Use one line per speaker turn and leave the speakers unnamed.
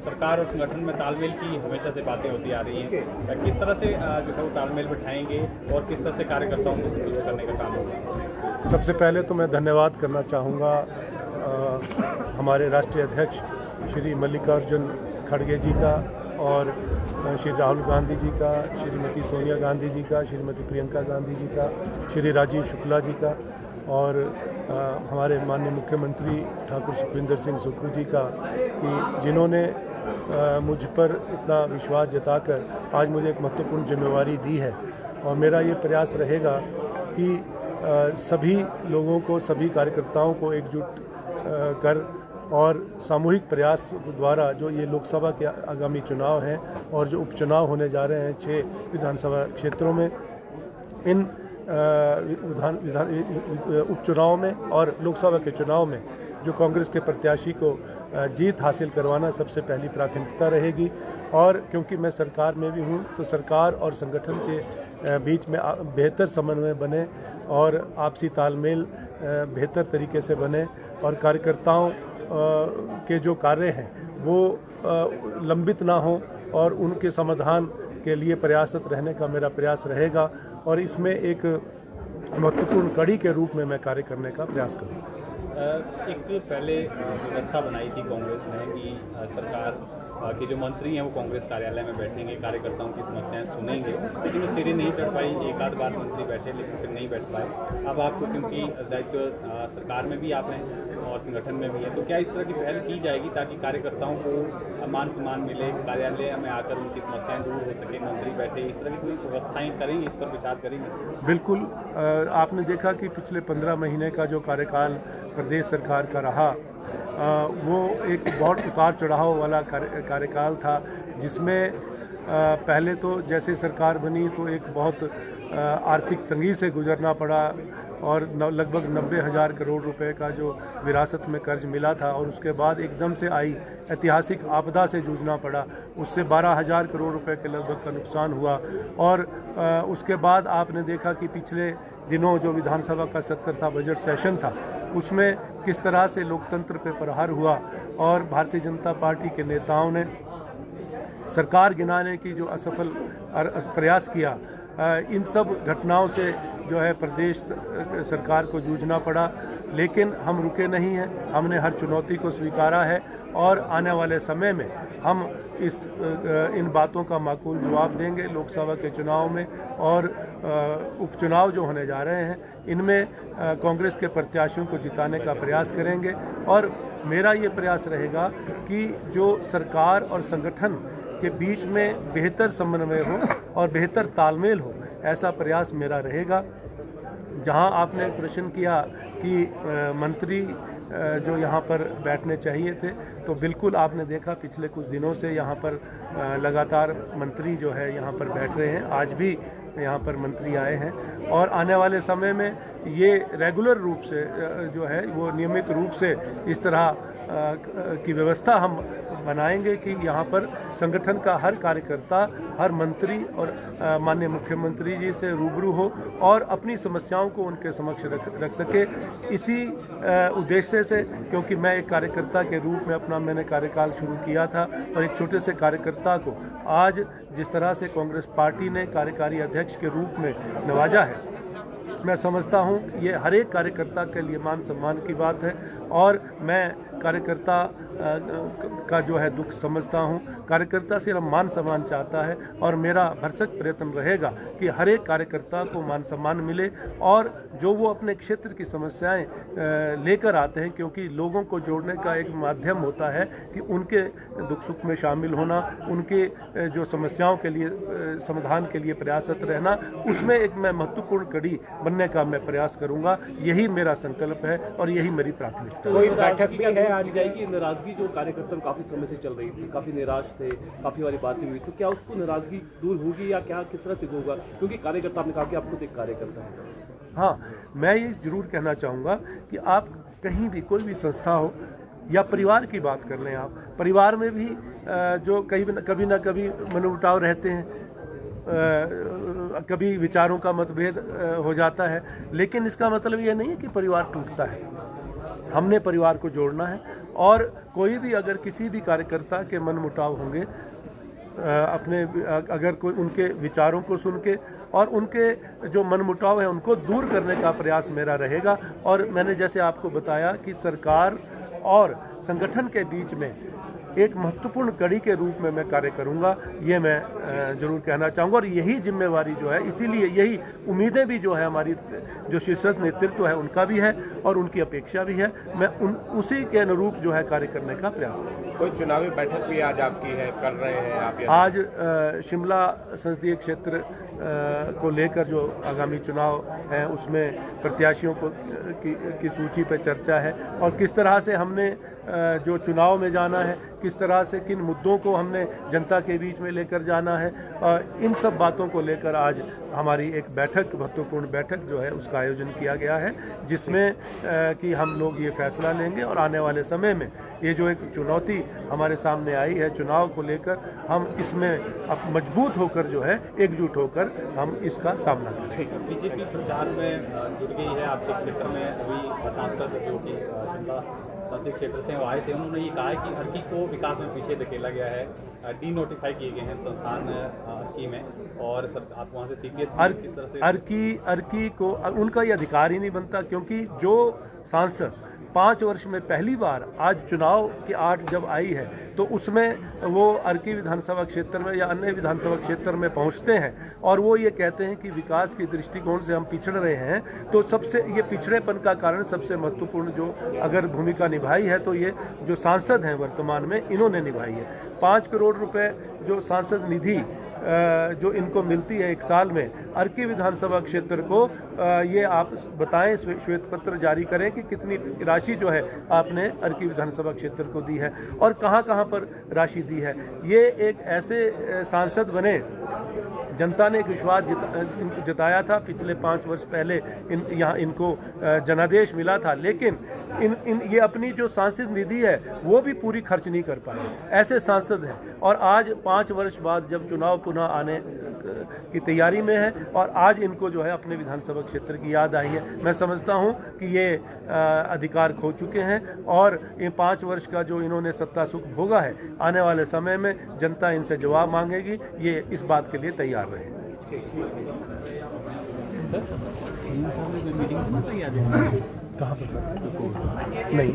सरकार और संगठन में तालमेल की हमेशा से बातें होती आ रही हैं, किस तरह से जो है वो तालमेल बिठाएंगे और किस तरह से कार्यकर्ताओं को संतुष्ट करने का काम होगा?
सबसे पहले तो मैं धन्यवाद करना चाहूँगा हमारे राष्ट्रीय अध्यक्ष श्री मल्लिकार्जुन खड़गे जी का और श्री राहुल गांधी जी का, श्रीमती सोनिया गांधी जी का, श्रीमती प्रियंका गांधी जी का, श्री राजीव शुक्ला जी का और हमारे माननीय मुख्यमंत्री ठाकुर सुखविंदर सिंह सुक्खू जी का, कि जिन्होंने मुझ पर इतना विश्वास जताकर आज मुझे एक महत्वपूर्ण जिम्मेवारी दी है। और मेरा ये प्रयास रहेगा कि सभी लोगों को, सभी कार्यकर्ताओं को एकजुट कर और सामूहिक प्रयास द्वारा जो ये लोकसभा के आगामी चुनाव हैं और जो उपचुनाव होने जा रहे हैं 6 विधानसभा क्षेत्रों में, इन उपचुनाव में और लोकसभा के चुनाव में जो कांग्रेस के प्रत्याशी को जीत हासिल करवाना सबसे पहली प्राथमिकता रहेगी। और क्योंकि मैं सरकार में भी हूँ तो सरकार और संगठन के बीच में बेहतर समन्वय बने और आपसी तालमेल बेहतर तरीके से बने और कार्यकर्ताओं के जो कार्य हैं वो लंबित ना हो और उनके समाधान के लिए प्रयासरत रहने का मेरा प्रयास रहेगा और इसमें एक महत्वपूर्ण कड़ी के रूप में मैं कार्य करने का प्रयास करूँगा।
एक पहले व्यवस्था बनाई थी कांग्रेस ने कि सरकार के जो मंत्री हैं वो कांग्रेस कार्यालय में बैठेंगे, कार्यकर्ताओं की समस्याएं सुनेंगे, लेकिन वो सिरे नहीं चढ़ पाई। एक आध बार मंत्री बैठे लेकिन फिर नहीं बैठ पाए। अब आपको क्योंकि दायित्व सरकार में भी आप हैं और संगठन में भी है, तो क्या इस तरह की पहल की जाएगी ताकि कार्यकर्ताओं को मान सम्मान मिले, कार्यालय में आकर उनकी समस्याएं दूर हो सके, मंत्री बैठे, इस तरह की कोई व्यवस्थाएं करेंगे, इस पर विचार करेंगे?
बिल्कुल। आपने देखा कि पिछले 15 महीने का जो कार्यकाल प्रदेश सरकार का रहा वो एक बहुत उतार चढ़ाव वाला कार्यकाल था, जिसमें पहले तो जैसे सरकार बनी तो एक बहुत आर्थिक तंगी से गुजरना पड़ा और लगभग 90,000 करोड़ रुपए का जो विरासत में कर्ज मिला था और उसके बाद एकदम से आई ऐतिहासिक आपदा से जूझना पड़ा, उससे 12,000 करोड़ रुपए के लगभग का नुकसान हुआ। और उसके बाद आपने देखा कि पिछले दिनों जो विधानसभा का सत्र था, बजट सेशन था, उसमें किस तरह से लोकतंत्र पे प्रहार हुआ और भारतीय जनता पार्टी के नेताओं ने सरकार गिराने की जो असफल प्रयास किया, इन सब घटनाओं से जो है प्रदेश सरकार को जूझना पड़ा। लेकिन हम रुके नहीं हैं, हमने हर चुनौती को स्वीकारा है और आने वाले समय में हम इन बातों का माकूल जवाब देंगे। लोकसभा के चुनाव में और उपचुनाव जो होने जा रहे हैं, इनमें कांग्रेस के प्रत्याशियों को जिताने का प्रयास करेंगे और मेरा ये प्रयास रहेगा कि जो सरकार और संगठन के बीच में बेहतर समन्वय हो और बेहतर तालमेल हो, ऐसा प्रयास मेरा रहेगा। जहां आपने प्रश्न किया कि मंत्री जो यहाँ पर बैठने चाहिए थे, तो बिल्कुल आपने देखा पिछले कुछ दिनों से यहाँ पर लगातार मंत्री जो है यहाँ पर बैठ रहे हैं। आज भी यहाँ पर मंत्री आए हैं और आने वाले समय में ये रेगुलर रूप से जो है वो नियमित रूप से इस तरह की व्यवस्था हम बनाएंगे कि यहाँ पर संगठन का हर कार्यकर्ता, हर मंत्री और माननीय मुख्यमंत्री जी से रूबरू हो और अपनी समस्याओं को उनके समक्ष रख सके। इसी उद्देश्य से, क्योंकि मैं एक कार्यकर्ता के रूप में मैंने कार्यकाल शुरू किया था और एक छोटे से कार्यकर्ता को आज जिस तरह से कांग्रेस पार्टी ने कार्यकारी अध्यक्ष के रूप में नवाजा है, मैं समझता हूं ये हर एक कार्यकर्ता के लिए मान सम्मान की बात है और मैं कार्यकर्ता का जो है दुख समझता हूं। कार्यकर्ता सिर्फ मान सम्मान चाहता है और मेरा भरसक प्रयत्न रहेगा कि हर एक कार्यकर्ता को मान सम्मान मिले और जो वो अपने क्षेत्र की समस्याएं लेकर आते हैं, क्योंकि लोगों को जोड़ने का एक माध्यम होता है कि उनके दुख सुख में शामिल होना, उनके जो समस्याओं के लिए समाधान के लिए प्रयासरत रहना, उसमें एक मैं महत्वपूर्ण कड़ी बनने का मैं प्रयास करूंगा। यही मेरा संकल्प है और यही मेरी प्राथमिकता है।
कोई बैठक भी है आज जाएगी? नाराजगी जो कार्यकर्ता काफी समय से चल रही थी, काफी निराश थे, काफी वाली बातें हुई, तो क्या उसको नाराजगी दूर होगी या क्या, किस तरह से होगा? क्योंकि कार्यकर्ता, आपने कहा कि आप खुद एक कार्यकर्ता है।
हाँ, मैं ये जरूर कहना चाहूँगा कि आप कहीं भी कोई भी संस्था हो या परिवार की बात कर लें, आप परिवार में भी जो कभी ना कभी मनमुटाव रहते हैं, कभी विचारों का मतभेद हो जाता है, लेकिन इसका मतलब ये नहीं है कि परिवार टूटता है। हमने परिवार को जोड़ना है और कोई भी अगर किसी भी कार्यकर्ता के मनमुटाव होंगे अपने अगर कोई उनके विचारों को सुन के और उनके जो मनमुटाव है उनको दूर करने का प्रयास मेरा रहेगा। और मैंने जैसे आपको बताया कि सरकार और संगठन के बीच में एक महत्वपूर्ण कड़ी के रूप में मैं कार्य करूंगा, ये मैं जरूर कहना चाहूँगा। और यही जिम्मेवारी जो है, इसीलिए यही उम्मीदें भी जो है हमारी जो शीर्ष नेतृत्व है उनका भी है और उनकी अपेक्षा भी है। मैं उसी के अनुरूप जो है कार्य करने का प्रयास करूँगा।
कोई चुनावी बैठक भी आज आपकी है, कर रहे हैं आप?
आज शिमला संसदीय क्षेत्र को लेकर जो आगामी चुनाव है उसमें प्रत्याशियों को की सूची पर चर्चा है और किस तरह से हमने जो चुनाव में जाना है, किस तरह से किन मुद्दों को हमने जनता के बीच में लेकर जाना है, इन सब बातों को लेकर आज हमारी एक बैठक, महत्वपूर्ण बैठक जो है उसका आयोजन किया गया है, जिसमें कि हम लोग ये फैसला लेंगे और आने वाले समय में ये जो एक चुनौती हमारे सामने आई है चुनाव को लेकर, हम इसमें अब मजबूत होकर जो है एकजुट होकर हम इसका सामना करें।
बीजेपी प्रचार में जुड़ गई है आपके क्षेत्र में। अभी सांसद जो कि शिमला संसदीय क्षेत्र से वो आए थे, उन्होंने ये कहा है कि अर्की को विकास में पीछे धकेला गया है, डी-नोटिफाई किए गए हैं संस्थान अर्की में, और सब आप वहाँ से CPS किस तरह से
अर्की को उनका ये अधिकार ही नहीं बनता, क्योंकि जो सांसद 5 वर्ष में पहली बार आज चुनाव की 8 जब आई है तो उसमें वो अर्की विधानसभा क्षेत्र में या अन्य विधानसभा क्षेत्र में पहुंचते हैं और वो ये कहते हैं कि विकास की दृष्टिकोण से हम पिछड़ रहे हैं। तो सबसे ये पिछड़ेपन का कारण सबसे महत्वपूर्ण जो अगर भूमिका निभाई है तो ये जो सांसद हैं वर्तमान में इन्होंने निभाई है। 5 करोड़ रुपए जो सांसद निधि जो इनको मिलती है एक साल में अर्की विधानसभा क्षेत्र को, ये आप बताएं, श्वेत पत्र जारी करें कि कितनी राशि जो है आपने अर्की विधानसभा क्षेत्र को दी है और कहां कहां पर राशि दी है। ये एक ऐसे सांसद बने, जनता ने एक विश्वास जताया था पिछले 5 वर्ष पहले यहाँ इनको जनादेश मिला था, लेकिन ये अपनी जो सांसद निधि है वो भी पूरी खर्च नहीं कर पाए, ऐसे सांसद हैं। और आज 5 वर्ष बाद जब चुनाव पुनः आने की तैयारी में है और आज इनको जो है अपने विधानसभा क्षेत्र की याद आई है, मैं समझता हूँ कि ये अधिकार खो चुके हैं और ये 5 वर्ष का जो इन्होंने सत्ता सुख भोगा है, आने वाले समय में जनता इनसे जवाब मांगेगी, ये इस बात के लिए तैयार रहे। कहाँ पर? नहीं।